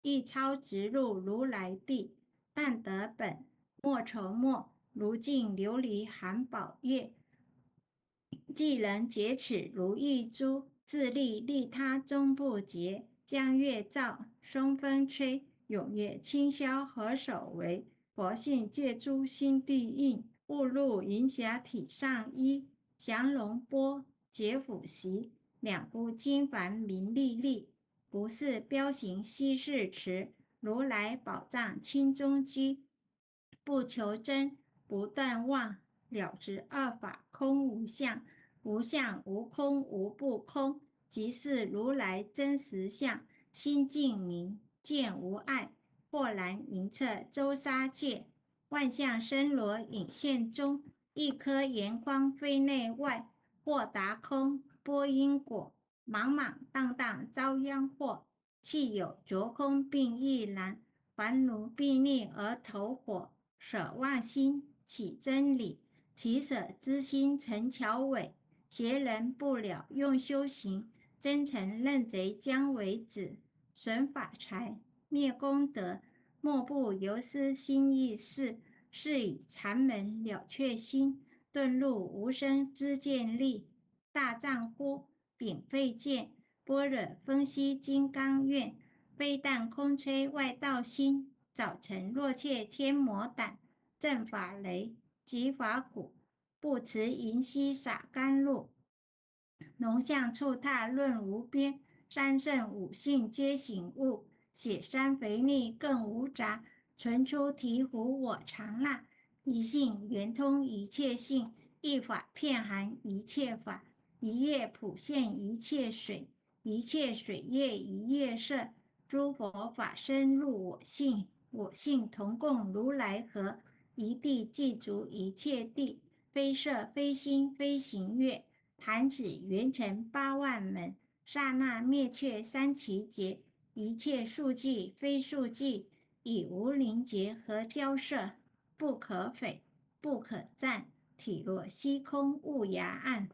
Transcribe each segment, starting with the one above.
一超直入如来地。但得本，莫愁末，如镜琉璃含宝月。既能洁齿如玉珠，自利利他终不竭。江月照，松风吹，踊跃清霄何首为？佛性借诸心地印，误入云霞体上衣。降龙波，解虎袭，两部金幡明历历。不似彪形稀世迟，如来宝藏清中居。不求真，不断妄，了知二法空无相。无相无空无不空，即是如来真实相。心净明，见无碍，豁然明彻周沙界。万象生罗隐现中，一颗圆光非内外。或达空，波因果，莽莽荡荡遭殃祸。气有着空并亦然，凡如必逆而投火。舍妄心，起真理，其舍之心成巧伪。邪人不了用修行，真诚认贼将为止。损法财，灭功德，莫不由私心意事。是以禅门了却心，遁入无生之见力。大丈夫秉慧见，般若分析金刚愿。非但空吹外道心，早晨若怯天魔胆。正法雷，即法鼓，不持银溪洒甘露。龙象触踏论无边，三圣五性皆醒悟。雪山肥腻更无杂，存出醍醐我常纳。一性圆通一切性，一法遍含一切法。一叶普现一切水，一切水业一叶色。诸佛法身入我性，我性同共如来河。一地具足一切地，非色非心非行乐。弹指圆成八万门，刹那灭却三奇劫。一切数计非数计，以无灵劫合交涉。不可匪，不可占，体若虚空雾崖暗。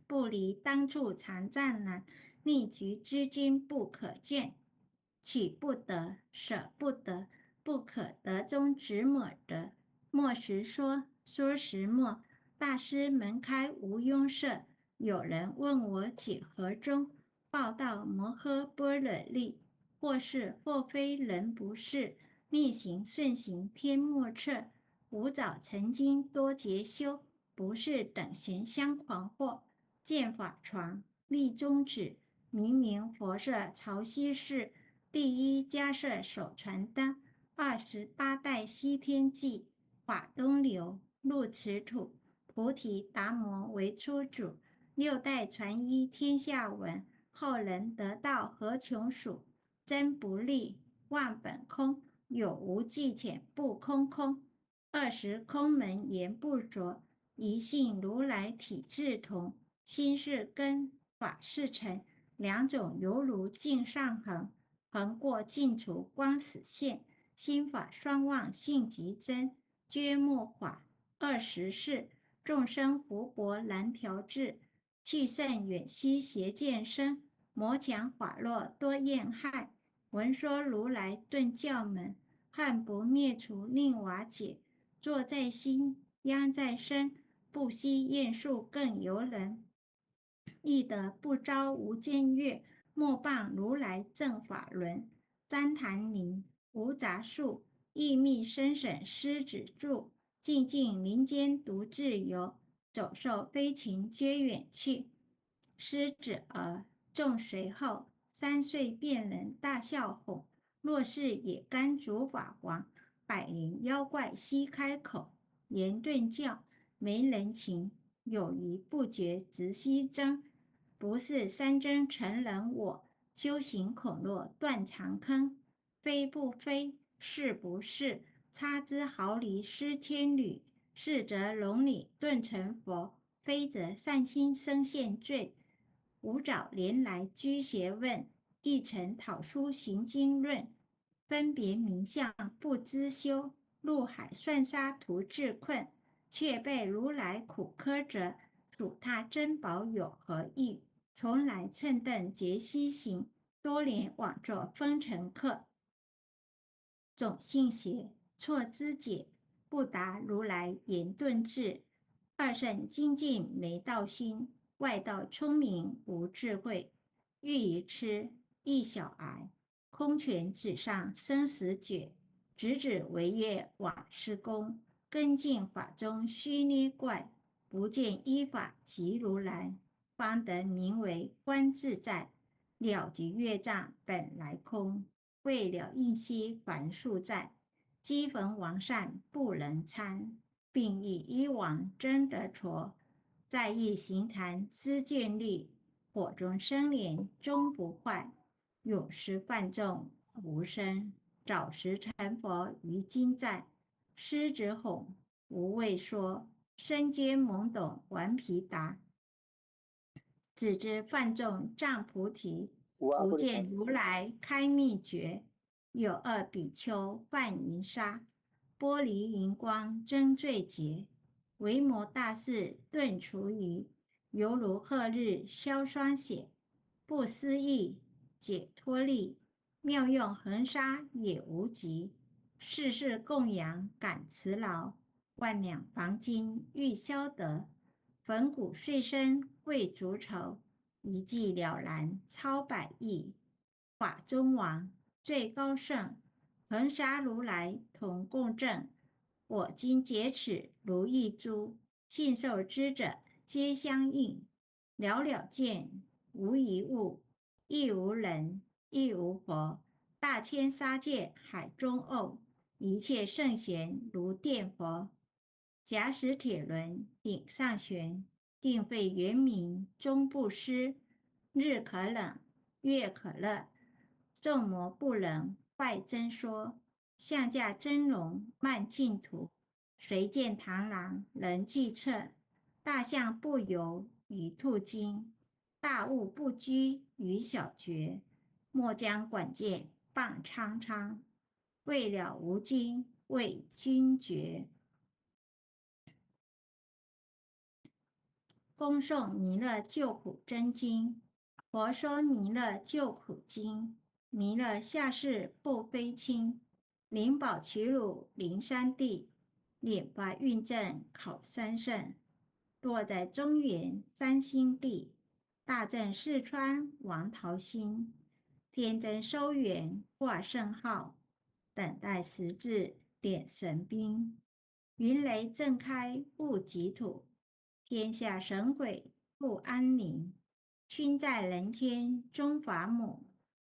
不离当处常湛然，逆局之君不可见。取不得，舍不得，不可得中只抹得。莫时说，说时默。大师门开无拥塞，有人问我解何中？报道摩诃般若力，或是或非人不是。逆行顺行天莫测，吾早曾经多劫修，不是等闲相狂惑。见法床，立中指，明明佛舍潮汐室。第一迦摄手传灯，28代西天记。法东流，入此土，菩提达摩为初祖。6代传一天下闻，后人得道何穷数。真不立，忘本空，有无记浅不空空。20空门言不着，一性如来体自同。心是根，法是尘，两种犹如镜上衡。横过尽除光死现，心法双旺性极真。觉末法20事，众生福薄难调制。气盛远息邪见生，魔强法弱多厌害。闻说如来顿教门，汉不灭除令瓦解。坐在心，殃在身，不惜厌数更尤人。亦得不招无间月，莫谤如来正法轮。旃檀林，无杂树，意密深省狮子住。寂静林间独自游，走兽飞禽皆远去。狮子儿，众随后，3岁便能大笑吼。若是野干竺法王，百灵妖怪悉开口。言顿教，没人情，有疑不决直须争。不是三真成人我，修行恐落断肠坑。非不非，是不是，差之毫厘失千缕。是则笼里顿成佛，非则善心生现罪。五爪连来居学问，一尘讨书行经论。分别名相不知修，入海算沙徒自困。却被如来苦苛责，属他珍宝有何益？从来乘顿觉西行，多年枉作风尘客。总信邪，错知解，不达如来言顿智。二圣精进没道心，外道聪明无智慧。欲一痴，一小癌，空拳纸上生死决。直指为业往事功，跟进法中须捏怪。不见依法即如来，方得名为观自在。了局业障本来空，为了应惜凡数在。积焚王善不能参，并以一王争得矬。在意行禅思见力，火中生莲终不坏。永失犯众无生，早时成佛于今在。狮子吼，无畏说，身皆懵懂顽皮答。只知犯众障菩提，不见如来开秘诀。有二比丘犯淫杀，玻璃银光真罪劫。维摩大士顿除疑，犹如赫日消霜雪。不思议解脱力，妙用恒沙也无极。世事供养感慈劳，万两黄金欲消得。粉骨碎身为足筹，一计了然超百亿。法中王最高圣，恒沙如来同共振。我今解齿如意珠，信受之者皆相应。了了见，无一物，亦无人，亦无佛。大千沙界海中偶，一切圣贤如电佛。假使铁轮顶上悬，定费圆明终不失。日可冷，月可热，众魔不能坏真说。象驾真龙漫净土，谁见螳螂能计策？大象不游于兔精，大物不居于小觉。莫将管见棒苍苍，为了无精为君绝。恭诵弥勒救苦真经。佛说弥勒救苦经，弥勒下世不非轻。灵宝取乳灵山地，脸发运正考三圣。落在中原三星地，大正四川王桃心。天真收元挂圣号，等待时至点神兵。云雷震开物极土，天下神鬼不安宁。君在人天中法母，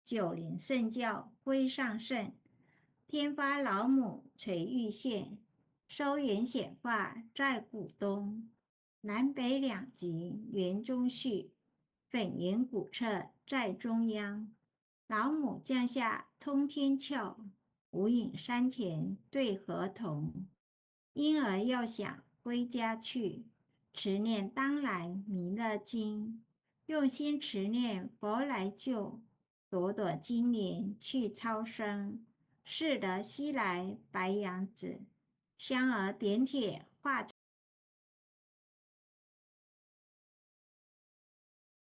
九莲圣教归上圣。天发老母垂玉线，收元显化在古东。南北两极圆中续，粉圆古刹在中央。老母降下通天窍，无影山前对河童。婴儿要想归家去，持念当来弥勒经。用心持念佛来救，朵朵金莲去超生。适得西来白羊子，香儿点铁化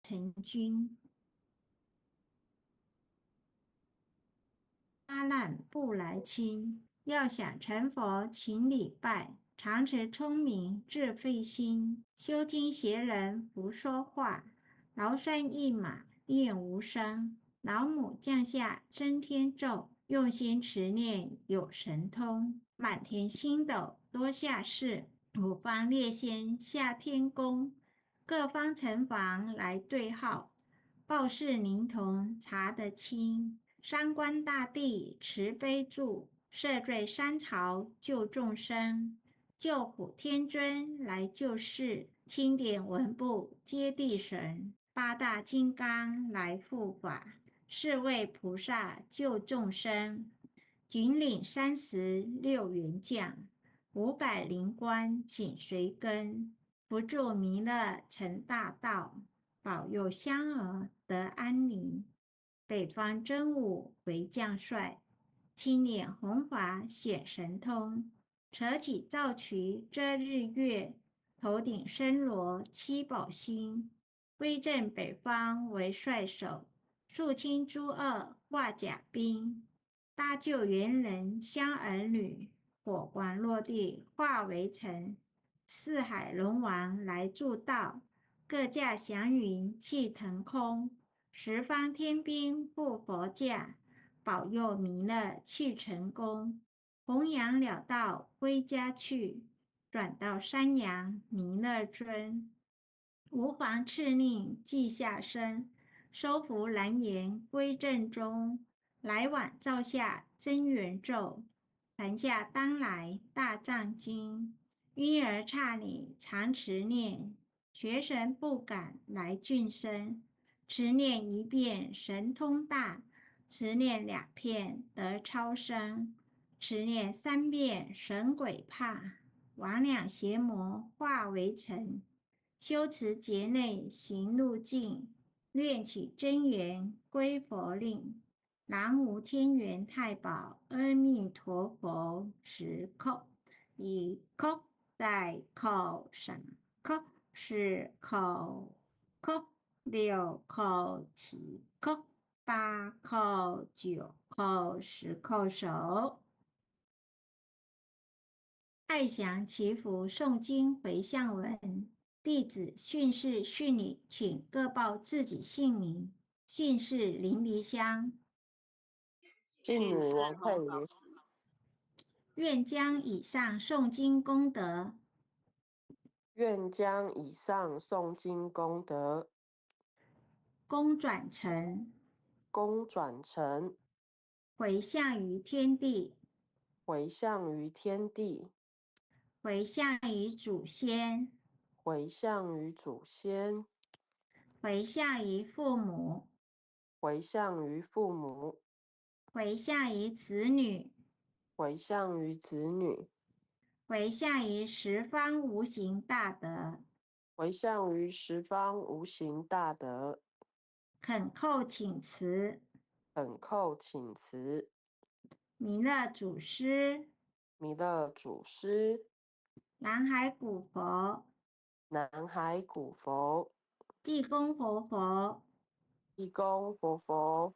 成君。阿难不来亲，要想成佛请礼拜。常持聪明自费心，休听邪人胡说话。劳山一马念无声，老母降下真天咒。用心持念有神通，满天星斗多下士。五方列仙下天宫，各方城防来对号。报事灵童查得清，三官大帝慈悲助，赦罪三朝救众生。救苦天尊来救世，钦点文部接地神。八大金刚来护法，四位菩萨救众生。引领36员将，500灵官紧随跟。扶助弥勒成大道，保佑香儿得安宁。北方真武为将帅，青脸红发显神通。扯起皂衢遮日月，头顶深罗七宝星。威震北方为帅首，肃清诸恶，化甲兵，搭救猿人相儿女，火光落地化为尘。四海龙王来助道，各驾祥云气腾空。十方天兵护佛驾，保佑弥勒去成功。弘扬了道归家去，转到山阳弥勒尊。吾皇敕令记下身，收服蓝颜归正中。来往照下真元咒，传下当来大藏经。婴儿刹你常持念，学神不敢来俊生。持念一遍神通大，持念两遍得超生。持念三遍神鬼怕，魍魉邪魔化为尘。修持劫内行路径，练起真言归佛令。南无天元太保阿弥陀佛时刻，一刻在口上刻，四口刻，六口七口，八口九口十口手。爱祥祈福诵经回向文，弟子训示训礼，请各报自己姓名。姓氏林离香，姓女王佩瑜，愿将以上诵经功德愿将以上诵经功德公转成，公转成，回向于天地，回向于天地，回向于祖先，回向于祖先，回向于父母，回向于父母，回向于子女，回向于子女，回向于十方无形大德。回向于十方无形大德。恳叩请辞，恳叩请辞，弥勒祖师，弥勒祖师，南海古佛，南海古佛，济公活佛，济公活佛，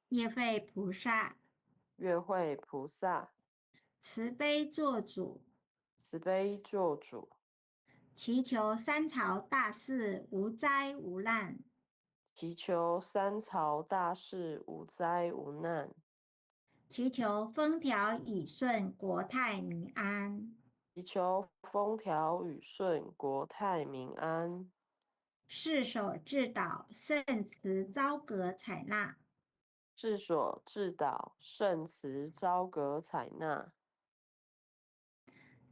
业费菩萨，月慧菩萨，慈悲做主，慈悲做主，祈求三朝大事无灾无难，祈求三朝大事无灾无难，祈求风调雨顺，国泰民安。祈求风调雨顺，国泰民安。世所至导，圣慈昭格采纳。世所至导，圣慈昭格采纳。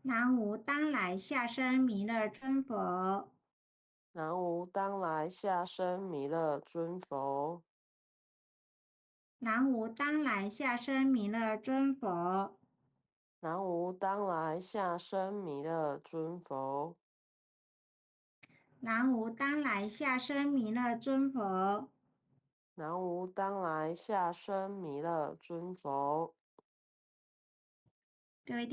南无当来下生弥勒尊佛。南无当来下生弥勒尊佛。南无当来下生弥勒尊佛。南无当来下生弥勒尊佛。南无当来下生弥勒尊佛。南无当来下生弥勒尊佛。各位